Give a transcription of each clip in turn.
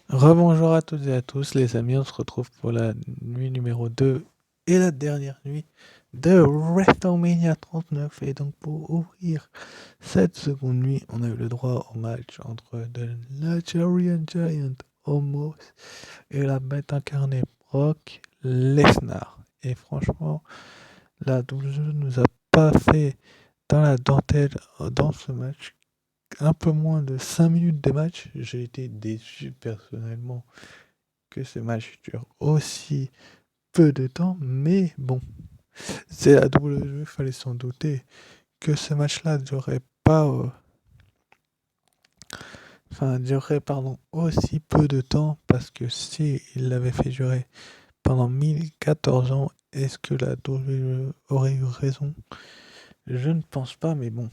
Rebonjour à toutes et à tous, les amis. On se retrouve pour la nuit numéro 2 et la dernière nuit de WrestleMania 39. Et donc, pour ouvrir cette seconde nuit, on a eu le droit au match entre The Nigerian Giant Omos et la bête incarnée Brock Lesnar. Et franchement, la WWE nous a pas fait dans la dentelle dans ce match. Un peu moins de 5 minutes de match. J'ai été déçu personnellement que ce match dure aussi peu de temps, mais bon, c'est la WWE, fallait s'en douter que ce match-là durerait pas, durerait aussi peu de temps, parce que si il l'avait fait durer pendant 1014 ans, est-ce que la WWE aurait eu raison? Je ne pense pas, mais bon,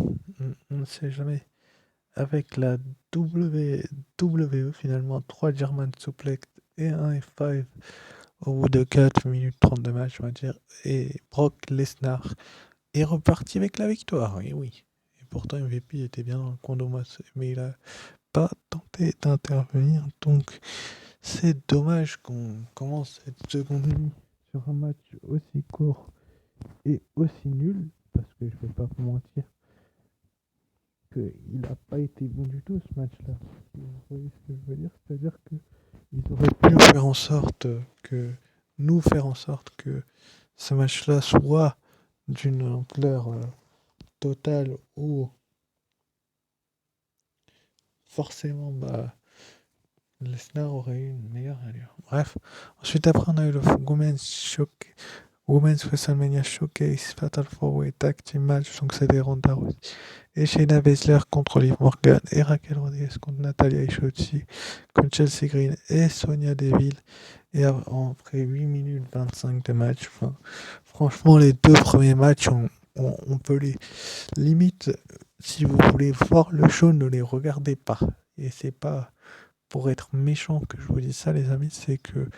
on ne sait jamais. Avec la WWE, finalement, 3 German Suplex et un F5 au bout de 4 minutes 30 de match, on va dire, et Brock Lesnar est reparti avec la victoire. Et oui. Et pourtant, MVP était bien dans le condomas, mais il a pas tenté d'intervenir. Donc, c'est dommage qu'on commence cette seconde nuit sur un match aussi court et aussi nul, parce que je vais pas vous mentir qu'il n'a pas été bon du tout ce match-là. Vous voyez ce que je veux dire? C'est-à-dire qu'ils auraient pu faire en sorte que nous faire en sorte que ce match-là soit d'une ampleur totale où forcément Lesnar aurait eu une meilleure allure. Bref, ensuite après on a eu le Women's WrestleMania Showcase Fatal 4-Way Tag Team Match, donc c'était Ronda Rousey et Shayna Baszler contre Liv Morgan et Raquel Rodriguez contre Natalia Ishotzi contre Chelsea Green et Sonya Deville. Et après 8 minutes 25 de match, franchement, les deux premiers matchs, on peut les. Limite, si vous voulez voir le show, ne les regardez pas. Et c'est pas pour être méchant que je vous dis ça, les amis, c'est que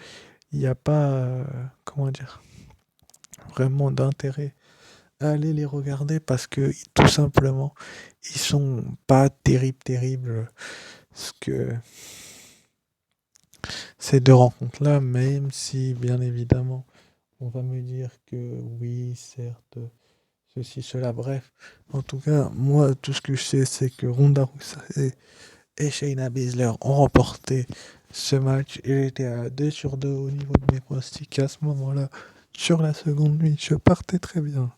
il n'y a pas, comment dire, vraiment d'intérêt à aller les regarder parce que tout simplement, ils sont pas terribles. Ce que ces deux rencontres-là, même si, bien évidemment, on va me dire que oui, certes, ceci, cela, bref. En tout cas, moi, tout ce que je sais, c'est que Ronda Rousey et Shayna Baszler ont remporté ce match. Et j'étais à 2 sur 2 au niveau de mes pronostics à ce moment-là. Sur la seconde nuit, je partais très bien.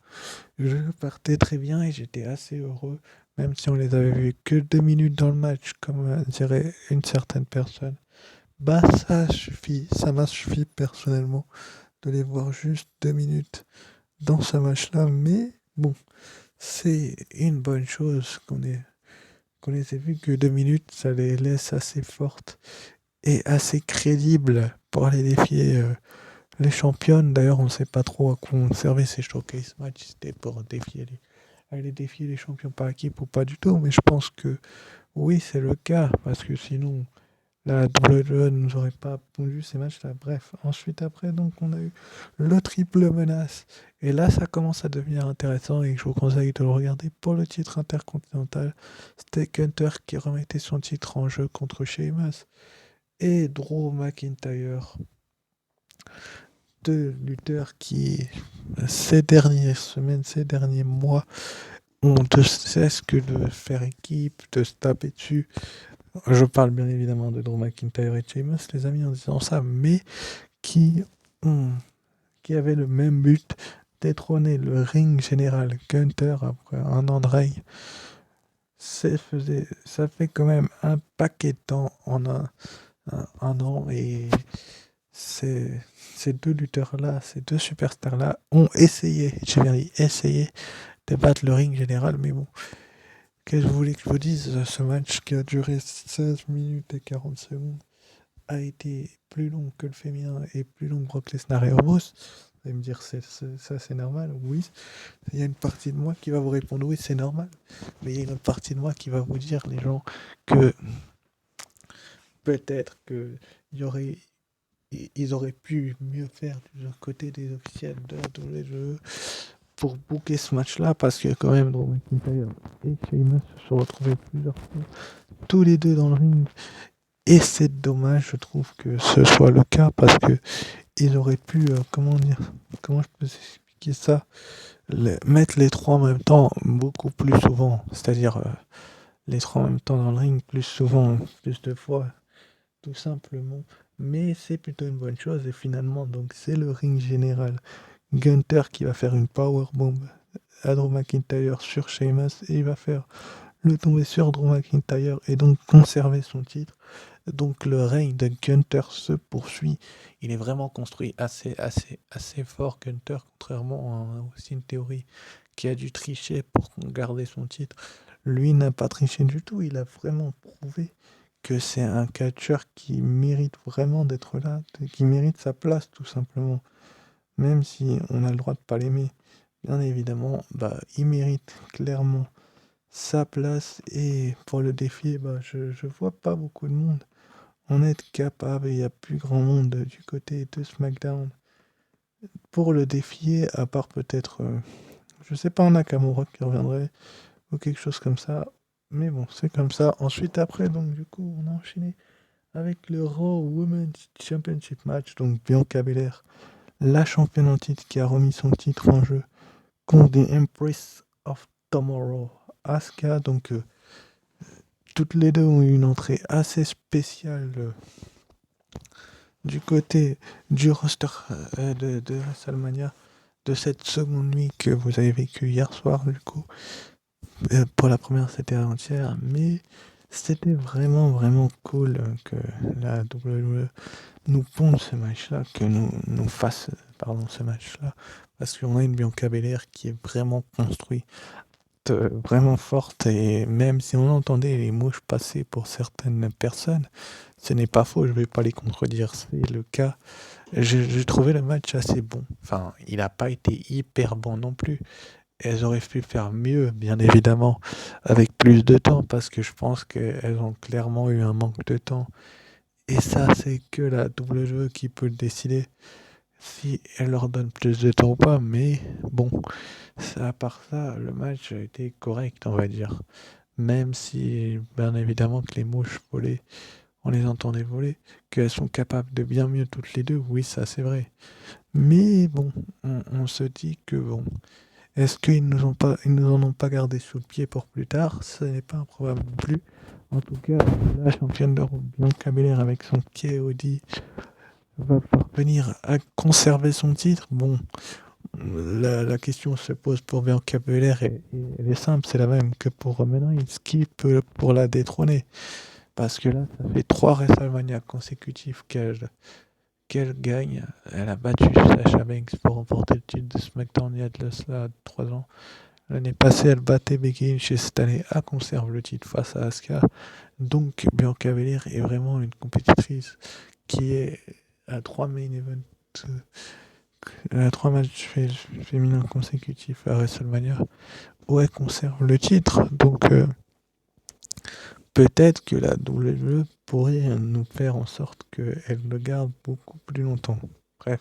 Je partais très bien et j'étais assez heureux, même si on les avait vus que 2 minutes dans le match, comme dirait une certaine personne. Bah, ça suffit, ça m'a suffi personnellement de les voir juste 2 minutes dans ce match-là, mais bon, c'est une bonne chose qu'on les ait vus que 2 minutes, ça les laisse assez fortes et assez crédibles pour aller défier les championnes. D'ailleurs, on ne sait pas trop à quoi on servait ces showcase matchs, c'était pour aller défier les champions par équipe ou pas du tout, mais je pense que oui, c'est le cas, parce que sinon, la WWE ne nous aurait pas pondu ces matchs-là. Bref, ensuite après, donc on a eu le triple menace. Et là, ça commence à devenir intéressant et je vous conseille de le regarder pour le titre intercontinental. C'était Hunter qui remettait son titre en jeu contre Sheamus et Drew McIntyre. Deux lutteurs qui, ces dernières semaines, ces derniers mois, ont de cesse que de faire équipe, de se taper dessus. Je parle bien évidemment de Drew McIntyre et Sheamus, les amis, en disant ça, mais qui, ont, qui avaient le même but, détrôner le ring général Gunther après un an de règne. Ça fait quand même un paquet de temps en un an et ces deux lutteurs-là, ces deux superstars-là ont essayé, j'ai bien dit essayé, de battre le ring général, mais bon, qu'est-ce que vous voulez que je vous dise, ce match qui a duré 16 minutes et 40 secondes a été plus long que le féminin et plus long que Brock Lesnar et Omos. Vous allez me dire, ça c'est normal. Oui, il y a une partie de moi qui va vous répondre oui, c'est normal. Mais il y a une autre partie de moi qui va vous dire, les gens, que peut-être que y aurait, ils auraient pu mieux faire du côté des officiels de la WWE pour booker ce match-là, parce que quand même, Drew McIntyre et Sheamus se sont retrouvés plusieurs fois, tous les deux dans le ring, Et c'est dommage, je trouve, que ce soit le cas parce que ils auraient pu, comment je peux expliquer ça, mettre les trois en même temps beaucoup plus souvent, c'est-à-dire les trois en même temps dans le ring plus souvent, plus de fois, tout simplement. Mais c'est plutôt une bonne chose et finalement, donc c'est le ring général. Gunther qui va faire une powerbomb à Drew McIntyre sur Sheamus et il va faire le tomber sur Drew McIntyre et donc conserver son titre. Donc le règne de Gunther se poursuit. Il est vraiment construit assez fort, Gunther, contrairement à aussi une théorie qui a dû tricher pour garder son titre. Lui n'a pas triché du tout. Il a vraiment prouvé que c'est un catcheur qui mérite vraiment d'être là, qui mérite sa place tout simplement. Même si on a le droit de pas l'aimer, bien évidemment, il mérite clairement sa place. Et pour le défier, je vois pas beaucoup de monde en être capable. Il n'y a plus grand monde du côté de SmackDown pour le défier, à part peut-être, je sais pas, un Nakamura qui reviendrait ou quelque chose comme ça. Mais bon, c'est comme ça. Ensuite, après, donc du coup, on a enchaîné avec le Raw Women's Championship match. Donc Bianca Belair, la championne en titre qui a remis son titre en jeu contre The Empress of Tomorrow, Asuka. Donc toutes les deux ont eu une entrée assez spéciale du côté du roster de WrestleMania de cette seconde nuit que vous avez vécu hier soir du coup. Pour la première c'était avant-hier, mais c'était vraiment cool que la WWE nous ponde ce match-là, que nous fasse ce match-là, parce qu'on a une Bianca Belair qui est vraiment construite, vraiment forte, et même si on entendait les mouches passer pour certaines personnes, ce n'est pas faux, je vais pas les contredire, c'est le cas. J'ai trouvé le match assez bon. Enfin, il n'a pas été hyper bon non plus. Elles auraient pu faire mieux, bien évidemment, avec plus de temps, parce que je pense qu'elles ont clairement eu un manque de temps. Et ça, c'est que la WWE qui peut le décider si elle leur donne plus de temps ou pas. Mais bon, à part ça, le match a été correct, on va dire. Même si, bien évidemment, que les mouches volaient, on les entendait voler, qu'elles sont capables de bien mieux toutes les deux, oui, ça c'est vrai. Mais bon, on se dit que bon, est-ce ils nous en ont pas gardé sous le pied pour plus tard? Ce n'est pas improbable non plus. En tout cas, la championne d'Europe, Bianca Belair, avec son KOD, va parvenir à conserver son titre. Bon, la question se pose pour Bianca Belair et elle est simple, c'est la même que pour Roman Reigns. Qui peut pour la détrôner? Parce que là, ça fait 3 WrestleMania consécutifs qu'elle gagne. Elle a battu Sasha Banks pour remporter le titre de SmackDown il y a de cela 3 ans. L'année passée, elle battait Becky Lynch et cette année, elle conserve le titre face à Asuka. Donc, Bianca Belair est vraiment une compétitrice qui est à 3 main events, à 3 matchs féminins consécutifs à WrestleMania où elle conserve le titre. Donc, peut-être que la WWE pourrait nous faire en sorte qu'elle le garde beaucoup plus longtemps. Bref.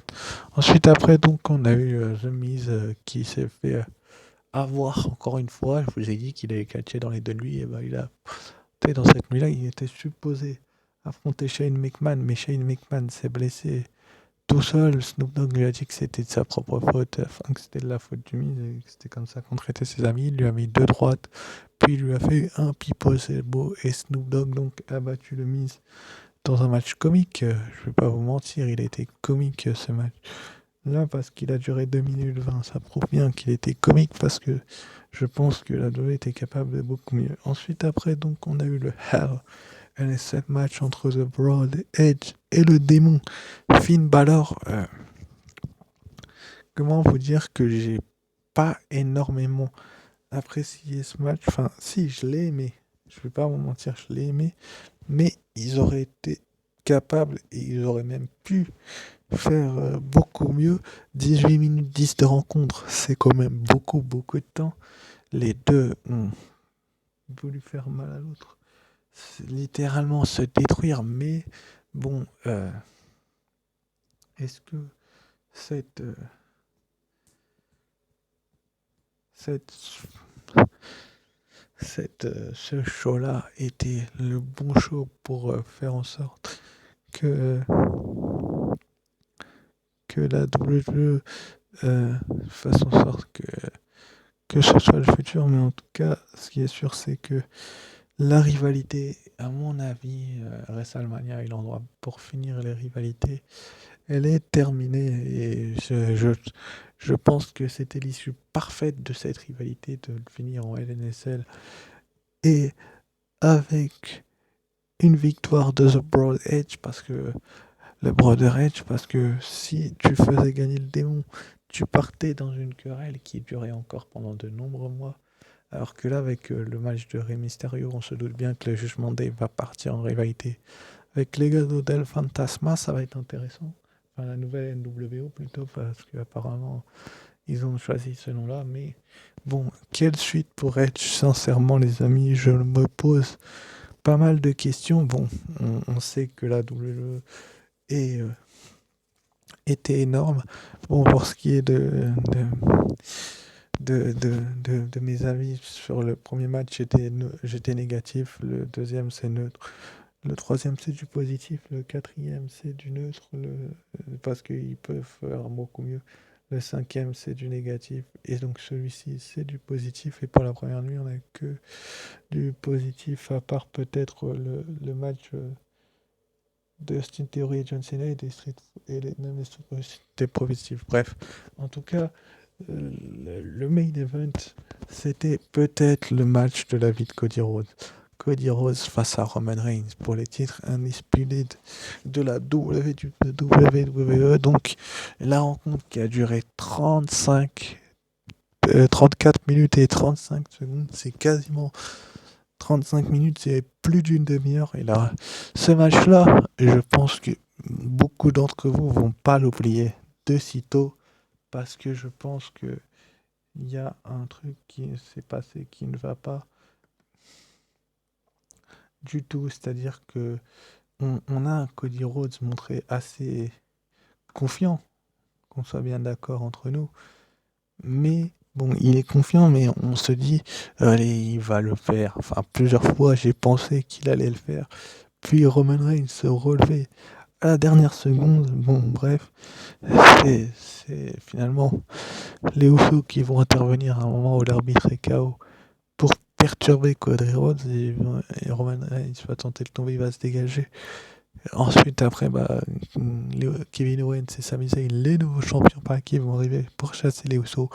Ensuite, après, donc, on a eu The Miz qui s'est fait avoir encore une fois. Je vous ai dit qu'il avait catché dans les deux nuits. Et il a été dans cette nuit-là. Il était supposé affronter Shane McMahon, mais Shane McMahon s'est blessé tout seul. Snoop Dogg lui a dit que c'était de sa propre faute, enfin que c'était de la faute du Miz et que c'était comme ça qu'on traitait ses amis. Il lui a mis deux droites, puis il lui a fait un people elbow et Snoop Dogg donc a battu le Miz dans un match comique. Je vais pas vous mentir, il a été comique ce match. Là, parce qu'il a duré 2 minutes 20, ça prouve bien qu'il était comique parce que je pense que la WWE était capable de beaucoup mieux. Ensuite, après, donc, on a eu le Hell and a Cell match entre The Broad Edge et le démon Finn Balor. Comment vous dire que j'ai pas énormément apprécié ce match. Enfin, si, je l'ai aimé. Je vais pas vous mentir, je l'ai aimé. Mais ils auraient été capables et ils auraient même pu faire beaucoup mieux. 18 minutes 10 de rencontre, c'est quand même beaucoup de temps. Les deux ont voulu faire mal à l'autre. C'est littéralement se détruire. Mais bon, est-ce que cette, euh, cette ce show-là était le bon show pour faire en sorte que, que la WWE fasse en sorte que ce soit le futur. Mais en tout cas, ce qui est sûr, c'est que la rivalité, à mon avis, WrestleMania est l'endroit pour finir les rivalités. Elle est terminée et je pense que c'était l'issue parfaite de cette rivalité de le finir en LNSL et avec une victoire de The Broad Edge parce que le Brother Edge parce que si tu faisais gagner le démon, tu partais dans une querelle qui durait encore pendant de nombreux mois. Alors que là, avec le match de Rey Mysterio, on se doute bien que le Jugement Day va partir en rivalité. Avec Legado del Fantasma, ça va être intéressant. Enfin, la nouvelle NWO plutôt, parce qu'apparemment, ils ont choisi ce nom-là. Mais bon, quelle suite pour Edge? Sincèrement, les amis, je me pose pas mal de questions. Bon, on sait que la WWE est, était énorme. Bon, pour ce qui est de mes avis sur le premier match, j'étais négatif. Le deuxième, c'est neutre. Le troisième, c'est du positif. Le quatrième, c'est du neutre. Parce qu'ils peuvent faire beaucoup mieux. Le cinquième, c'est du négatif. Et donc celui-ci, c'est du positif. Et pour la première nuit, on n'a que du positif, à part peut-être le match de Austin Theory et John Cena et des Street et les, même les Street Profits, c'était positif. Bref, en tout cas, le main event, c'était peut-être le match de la vie de Cody Rhodes. Cody Rhodes face à Roman Reigns pour les titres undisputed de la WWE. Donc, la rencontre qui a duré 34 minutes et 35 secondes, c'est quasiment 35 minutes, c'est plus d'une demi-heure. Et là, ce match-là, je pense que beaucoup d'entre vous vont pas l'oublier de sitôt parce que je pense que il y a un truc qui s'est passé qui ne va pas du tout. C'est-à-dire que on a un Cody Rhodes montré assez confiant, qu'on soit bien d'accord entre nous. Mais bon, il est confiant, mais on se dit, allez, il va le faire. Enfin, plusieurs fois, j'ai pensé qu'il allait le faire. Puis Roman Reigns se relevait à la dernière seconde. Bon, bref, c'est finalement les Usos qui vont intervenir à un moment où l'arbitre est KO pour perturber Cody Rhodes et Roman Reigns va tenter de tomber, il va se dégager. Ensuite, après, Kevin Owens et Sami Zayn, les nouveaux champions par qui vont arriver pour chasser les Usos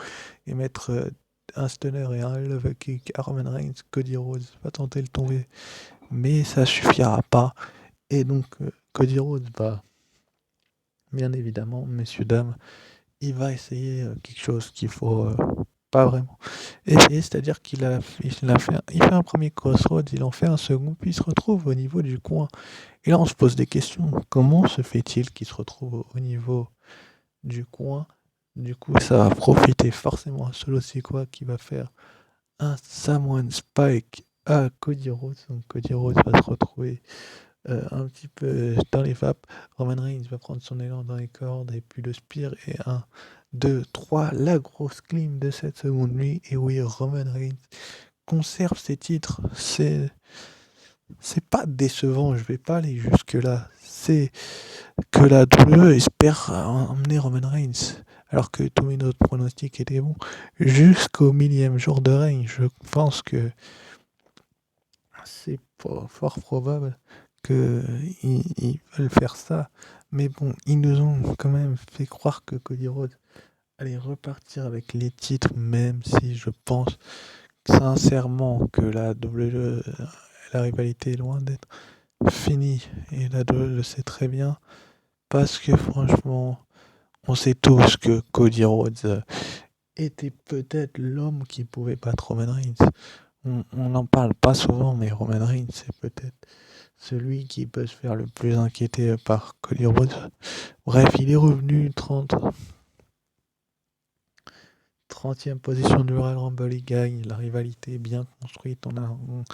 et mettre un stunner et un love kick à Roman Reigns. Cody Rhodes va tenter de tomber, mais ça suffira pas. Et donc, Cody Rhodes va, bien évidemment, messieurs, dames, il va essayer quelque chose qu'il faut pas vraiment essayer, c'est-à-dire il fait un premier crossroads, il en fait un second, puis il se retrouve au niveau du coin. Et là, on se pose des questions. Comment se fait-il qu'il se retrouve au niveau du coin? Du coup, ça va profiter forcément à Solo Sikoa qui va faire un Samoan Spike à Cody Rhodes. Donc Cody Rhodes va se retrouver un petit peu dans les vapes. Roman Reigns va prendre son élan dans les cordes et puis le spear et 1, 2, 3, la grosse clim de cette seconde nuit. Et oui, Roman Reigns conserve ses titres. C'est pas décevant, je vais pas aller jusque là. C'est que la WWE espère emmener Roman Reigns, alors que tous mes autres pronostics étaient bons, jusqu'au millième jour de règne. Je pense que c'est fort probable qu'ils veulent faire ça. Mais bon, ils nous ont quand même fait croire que Cody Rhodes allait repartir avec les titres, même si je pense sincèrement que la rivalité est loin d'être finie. Et la WWE le sait très bien. Parce que franchement, on sait tous que Cody Rhodes était peut-être l'homme qui pouvait battre Roman Reigns. On n'en parle pas souvent, mais Roman Reigns, c'est peut-être celui qui peut se faire le plus inquiéter par Cody Rhodes. Bref, il est revenu 30e position du Royal Rumble, il gagne. La rivalité est bien construite. On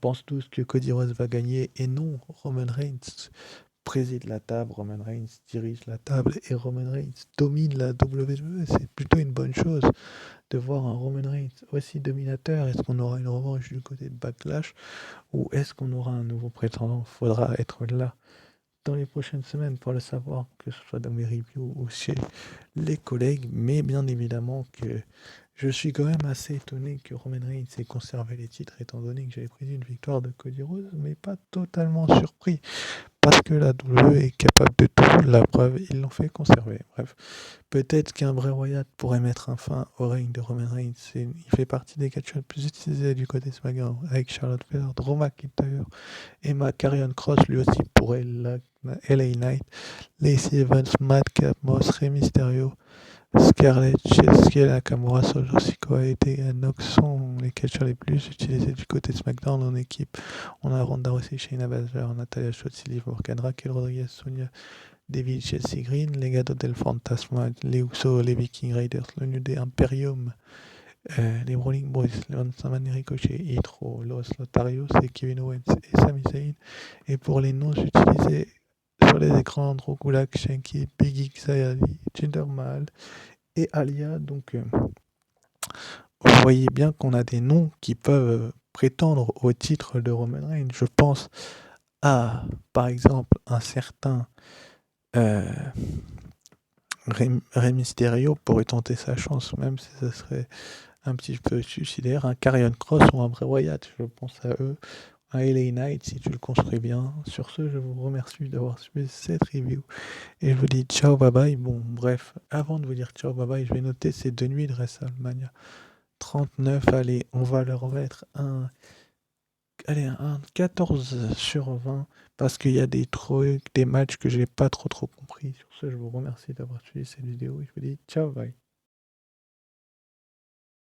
pense tous que Cody Rhodes va gagner. Et non, Roman Reigns préside la table, Roman Reigns dirige la table et Roman Reigns domine la WWE. C'est plutôt une bonne chose de voir un Roman Reigns aussi dominateur. Est-ce qu'on aura une revanche du côté de Backlash ou est-ce qu'on aura un nouveau prétendant? Faudra être là dans les prochaines semaines pour le savoir, que ce soit dans mes reviews ou chez les collègues, mais bien évidemment que je suis quand même assez étonné que Roman Reigns ait conservé les titres étant donné que j'avais pris une victoire de Cody Rhodes, mais pas totalement surpris parce que la WWE est capable de tout, la preuve, ils l'ont fait conserver. Bref, peut-être qu'un Bray Wyatt pourrait mettre un fin au règne de Roman Reigns. Il fait partie des catcheurs les plus utilisés du côté SmackDown, avec Charlotte Flair, Drew McIntyre, Emma Karrion Kross, lui aussi pourrait LA Knight, Lacey Evans, Madcap Moss, Rey Mysterio, Scarlett, Shinsuke Nakamura, Solo Sikoa et Tegan Nox sont les catcheurs les plus utilisés du côté de SmackDown en équipe. On a Ronda Rousey, Shayna Baszler, Natalya Schultz, Liv Morgan, Raquel Rodriguez, Sonya Deville, Chelsea Green, Legado del Fantasma, les Usos, les Viking Raiders, le New Day Imperium, les Rolling Boys, Leon Saman, Ricochet, Hitro, Los Lotarios et Kevin Owens et Sami Zayn. Et pour les noms utilisés sur les écrans, Drew Gulak, Shanky, Biggie, Xayali, Jinder Mahal et Alia. Donc, vous voyez bien qu'on a des noms qui peuvent prétendre au titre de Roman Reigns. Je pense à, par exemple, un certain Rey Mysterio pourrait tenter sa chance, même si ça serait un petit peu suicidaire. Un Karrion Kross ou un Bray Wyatt, je pense à eux. Un LA Knight, si tu le construis bien. Sur ce, je vous remercie d'avoir suivi cette review. Et je vous dis ciao, bye bye. Bon, bref, avant de vous dire ciao, bye bye, je vais noter ces 2 nuits de WrestleMania 39. Allez, on va leur mettre un 14 sur 20 parce qu'il y a des trucs, des matchs que j'ai pas trop compris. Sur ce, je vous remercie d'avoir suivi cette vidéo et je vous dis ciao, bye.